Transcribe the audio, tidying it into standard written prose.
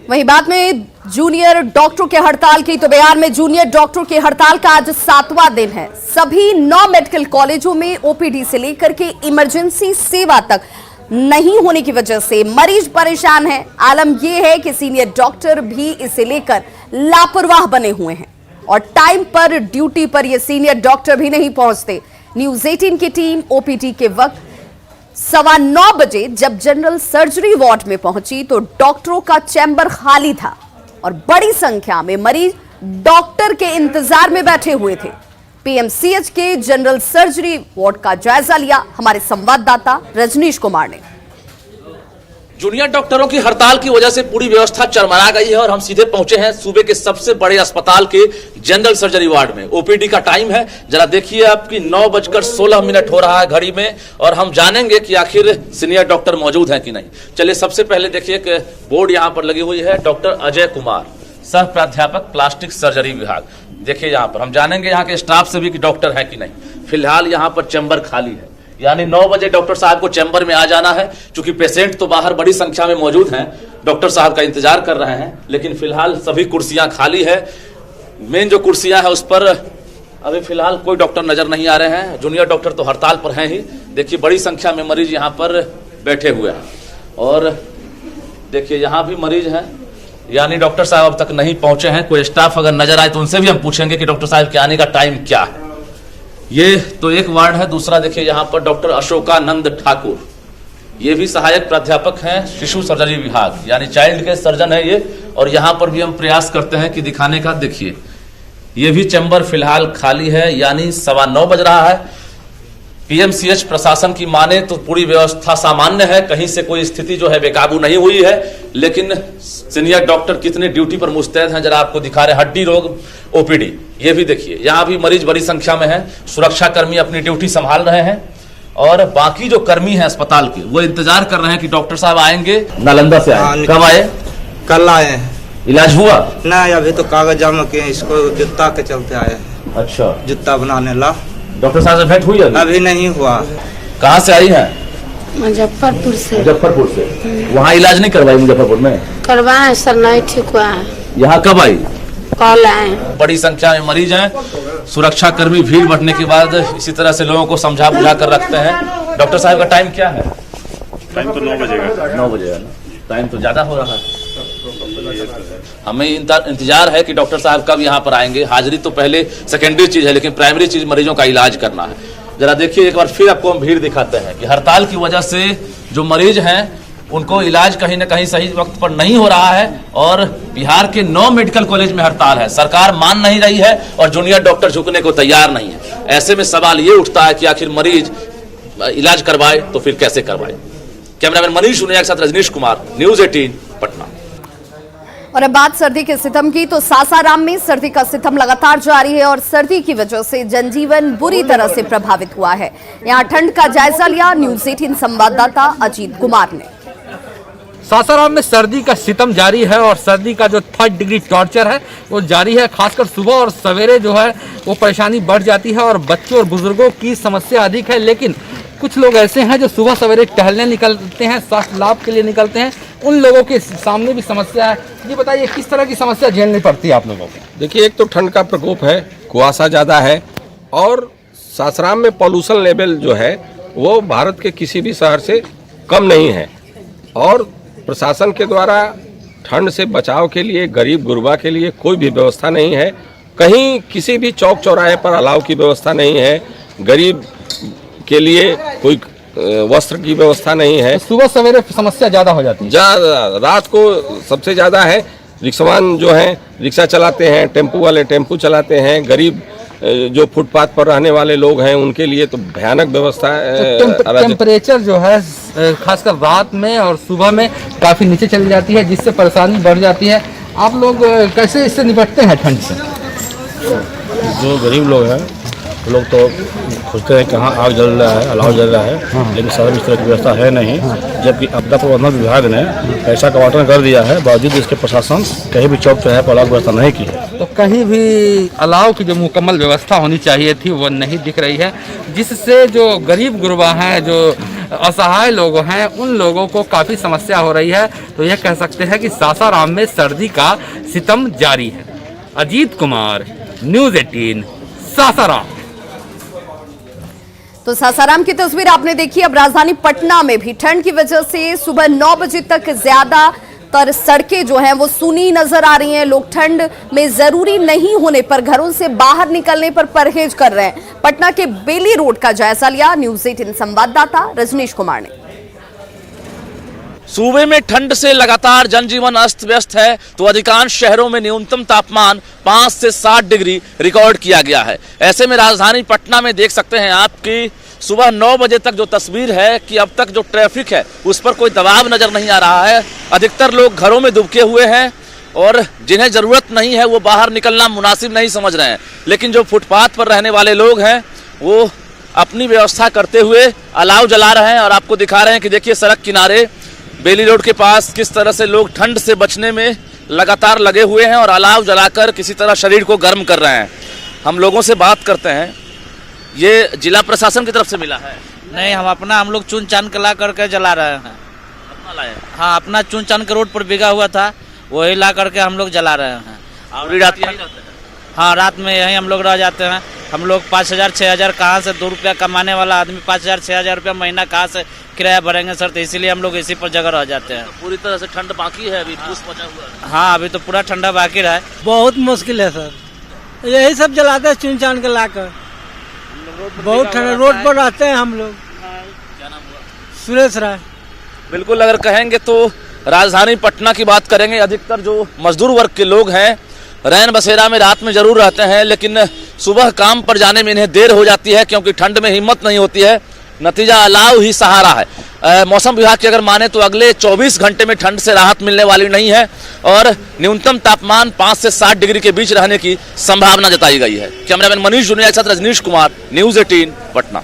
वहीं बात में जूनियर डॉक्टरों के हड़ताल की, तो बिहार में जूनियर डॉक्टरों की हड़ताल का आज 7वां दिन है। सभी 9 मेडिकल कॉलेजों में ओपीडी से लेकर के इमरजेंसी सेवा तक नहीं होने की वजह से मरीज परेशान हैं। आलम यह है कि सीनियर डॉक्टर भी इसे लेकर लापरवाह बने हुए हैं और टाइम पर ड्यूटी पर ये सीनियर डॉक्टर भी नहीं पहुंचते। न्यूज 18 की टीम ओपीडी के वक्त 9:15 बजे जब जनरल सर्जरी वार्ड में पहुंची तो डॉक्टरों का चैम्बर खाली था और बड़ी संख्या में मरीज डॉक्टर के इंतजार में बैठे हुए थे। पीएमसीएच के जनरल सर्जरी वार्ड का जायजा लिया हमारे संवाददाता रजनीश कुमार ने। जूनियर डॉक्टरों की हड़ताल की वजह से पूरी व्यवस्था चरमरा गई है और हम सीधे पहुंचे हैं सूबे के सबसे बड़े अस्पताल के जनरल सर्जरी वार्ड में। ओपीडी का टाइम है, जरा देखिए आपकी 9:16 हो रहा है घड़ी में और हम जानेंगे कि आखिर सीनियर डॉक्टर मौजूद हैं कि नहीं। चलिए सबसे पहले देखिए कि बोर्ड यहाँ पर लगी हुई है, डॉक्टर अजय कुमार, सह प्राध्यापक प्लास्टिक सर्जरी विभाग। देखिए यहाँ पर हम जानेंगे यहाँ के स्टाफ से भी कि डॉक्टर है कि नहीं। फिलहाल यहाँ पर चैम्बर खाली है, यानी 9 बजे डॉक्टर साहब को चैम्बर में आ जाना है। चूंकि पेशेंट तो बाहर बड़ी संख्या में मौजूद हैं, डॉक्टर साहब का इंतजार कर रहे हैं, लेकिन फिलहाल सभी कुर्सियां खाली है। मेन जो कुर्सियां हैं उस पर अभी फिलहाल कोई डॉक्टर नजर नहीं आ रहे हैं। जूनियर डॉक्टर तो हड़ताल पर हैं ही। देखिए बड़ी संख्या में मरीज यहाँ पर बैठे हुए हैं और देखिए यहाँ भी मरीज हैं, यानी डॉक्टर साहब अब तक नहीं पहुंचे हैं। कोई स्टाफ अगर नजर आए तो उनसे भी हम पूछेंगे कि डॉक्टर साहब के आने का टाइम क्या है। ये तो एक वार्ड है। दूसरा देखिए यहाँ पर डॉक्टर अशोकानंद ठाकुर, ये भी सहायक प्राध्यापक हैं शिशु सर्जरी विभाग, यानी चाइल्ड के सर्जन है ये। और यहाँ पर भी हम प्रयास करते हैं कि दिखाने का। देखिए ये भी चैम्बर फिलहाल खाली है, यानी 9:15 बज रहा है। पीएमसीएच प्रशासन की माने तो पूरी व्यवस्था सामान्य है, कहीं से कोई स्थिति जो है बेकाबू नहीं हुई है, लेकिन सीनियर डॉक्टर कितने ड्यूटी पर मुस्तैद हैं जरा आपको दिखा रहे हैं। हड्डी रोग ओपीडी, ये भी देखिए यहाँ भी मरीज बड़ी संख्या में है। सुरक्षा कर्मी अपनी ड्यूटी संभाल रहे हैं और बाकी जो कर्मी हैं अस्पताल के वो इंतजार कर रहे हैं कि डॉक्टर साहब आएंगे। नालंदा से आए, कब आए? कल आए। इलाज हुआ? नहीं, अभी तो कागज जमा किए, इसको जूता के चलते आए। अच्छा, जूता बनाने ला। डॉक्टर साहब से भेंट हुई? अभी नहीं हुआ। कहाँ से आई है? मुजफ्फरपुर से। मुजफ्फरपुर से। वहाँ इलाज नहीं करवाई मुजफ्फरपुर में? करवाए सर, नहीं ठीक हुआ है। यहाँ कब आई? कल आए। बड़ी संख्या में मरीज हैं। सुरक्षा कर्मी भीड़ बढ़ने के बाद इसी तरह से लोगों को समझा बुझा कर रखते हैं। डॉक्टर साहब का टाइम क्या है? टाइम तो 9 बजेगा। 9 बजेगा ना, टाइम तो ज्यादा हो रहा है। हमें इंतजार है कि डॉक्टर साहब कब यहाँ पर आएंगे। हाजिरी तो पहले सेकेंडरी चीज है, लेकिन प्राइमरी चीज मरीजों का इलाज करना है। जरा देखिए एक बार फिर आपको हम भीड़ दिखाते हैं कि हड़ताल की वजह से जो मरीज हैं उनको इलाज कहीं ना कहीं सही वक्त पर नहीं हो रहा है और बिहार के 9 मेडिकल कॉलेज में हड़ताल है। सरकार मान नहीं रही है और जूनियर डॉक्टर झुकने को तैयार नहीं है। ऐसे में सवाल ये उठता है कि आखिर मरीज इलाज करवाए तो फिर कैसे करवाए। कैमरामैन मनीष सुनिया के साथ रजनीश कुमार, न्यूज 18 पटना। और अब बात सर्दी के सितम की, तो सासाराम में सर्दी का सितम लगातार जारी है और सर्दी की वजह से जनजीवन बुरी तरह से प्रभावित हुआ है। यहाँ ठंड का जायजा लिया न्यूज 18 संवाददाता अजीत कुमार ने। सासाराम में सर्दी का सितम जारी है और सर्दी का जो 3rd डिग्री टॉर्चर है वो जारी है। खासकर सुबह और सवेरे जो है वो परेशानी बढ़ जाती है और बच्चों और बुजुर्गों की समस्या अधिक है। लेकिन कुछ लोग ऐसे हैं जो सुबह सवेरे टहलने निकलते हैं, स्वास्थ्य लाभ के लिए निकलते हैं, उन लोगों के सामने भी समस्या है। ये बताइए किस तरह की समस्या झेलनी पड़ती है आप लोगों को? देखिए, एक तो ठंड का प्रकोप है, कुहासा ज़्यादा है और सासाराम में पॉल्यूशन लेवल जो है वो भारत के किसी भी शहर से कम नहीं है। और प्रशासन के द्वारा ठंड से बचाव के लिए गरीब गुरबा के लिए कोई भी व्यवस्था नहीं है। कहीं किसी भी चौक चौराहे पर अलाव की व्यवस्था नहीं है। गरीब के लिए कोई वस्त्र की व्यवस्था नहीं है। तो सुबह सवेरे समस्या ज़्यादा हो जाती है। रात को सबसे ज़्यादा है। रिक्शावान जो हैं रिक्शा चलाते हैं, टेम्पू वाले टेम्पू चलाते हैं। गरीब जो फुटपाथ पर रहने वाले लोग हैं उनके लिए तो भयानक व्यवस्था है। तो टेम्परेचर जो है खासकर रात में और सुबह में काफ़ी नीचे चली जाती है, जिससे परेशानी बढ़ जाती है। आप लोग कैसे इससे निपटते हैं ठंड से? जो गरीब लोग हैं वो लोग तो खोजते हैं कहाँ आग जल रहा है, अलाव जल रहा है, लेकिन शहर में इस तरह की व्यवस्था है नहीं। जबकि आपदा प्रबंधन विभाग ने पैसा का आवंटन कर दिया है, बावजूद इसके प्रशासन कहीं भी चौक चौराहे पर अलाव व्यवस्था नहीं की है। तो कहीं भी अलाव की जो मुकम्मल व्यवस्था होनी चाहिए थी वो नहीं दिख रही है, जिससे जो गरीब गुरबा हैं, जो असहाय लोग हैं उन लोगों को काफ़ी समस्या हो रही है। तो यह कह सकते हैं कि सासाराम में सर्दी का सितम जारी है। अजीत कुमार, न्यूज़ 18, सासाराम। तो सासाराम की तस्वीर आपने देखी। अब राजधानी पटना में भी ठंड की वजह से सुबह 9 बजे तक ज्यादातर सड़कें जो हैं वो सूनी नजर आ रही हैं। लोग ठंड में जरूरी नहीं होने पर घरों से बाहर निकलने पर परहेज कर रहे हैं। पटना के बेली रोड का जायजा लिया न्यूज़ 18 संवाददाता रजनीश कुमार ने। सूबे में ठंड से लगातार जनजीवन अस्त व्यस्त है, तो अधिकांश शहरों में न्यूनतम तापमान 5 से 7 डिग्री रिकॉर्ड किया गया है। ऐसे में राजधानी पटना में देख सकते हैं आपकी सुबह 9 बजे तक जो तस्वीर है कि अब तक जो ट्रैफिक है उस पर कोई दबाव नजर नहीं आ रहा है। अधिकतर लोग घरों में दुबके हुए हैं और जिन्हें जरूरत नहीं है वो बाहर निकलना मुनासिब नहीं समझ रहे हैं। लेकिन जो फुटपाथ पर रहने वाले लोग हैं वो अपनी व्यवस्था करते हुए अलाव जला रहे हैं और आपको दिखा रहे हैं कि देखिए सड़क किनारे बेली रोड के पास किस तरह से लोग ठंड से बचने में लगातार लगे हुए हैं और अलाव जलाकर किसी तरह शरीर को गर्म कर रहे हैं। हम लोगों से बात करते हैं। ये जिला प्रशासन की तरफ से मिला है? नहीं, हम लोग चुन चान के ला करके जला रहे हैं। अपना लाए? हाँ, अपना चुन चान के रोड पर बिगा हुआ था, वही ला करके हम लोग जला रहे हैं। और रात यहीं रहते हैं? हाँ, रात में यहीं हम लोग रह जाते हैं। हम लोग 5,000 6,000 कहाँ से 2 रुपया कमाने वाला आदमी 5,000 6,000 रुपया महीना कहाँ से किराया भरेंगे सर? तो इसीलिए हम लोग इसी पर जगह रह जाते हैं। पूरी तरह से ठंड बाकी है अभी? पूछ बचा हुआ है? हाँ, अभी तो पूरा ठंडा बाकी रहा है। बहुत मुश्किल है सर, यही सब जलाते हैं चुन चान के लाकर। बहुत ठंडा रोड पर रहते हैं हम लोग। क्या नाम हुआ? सुरेश राय। बिल्कुल, अगर कहेंगे तो राजधानी पटना की बात करेंगे, अधिकतर जो मजदूर वर्ग के लोग हैं रैन बसेरा में रात में जरूर रहते हैं, लेकिन सुबह काम पर जाने में इन्हें देर हो जाती है क्योंकि ठंड में हिम्मत नहीं होती है। नतीजा अलाव ही सहारा है। मौसम विभाग की अगर माने तो अगले 24 घंटे में ठंड से राहत मिलने वाली नहीं है और न्यूनतम तापमान 5 से 7 डिग्री के बीच रहने की संभावना जताई गई है। कैमरामैन मनीष जुनिया के साथ रजनीश कुमार, न्यूज़ 18 पटना।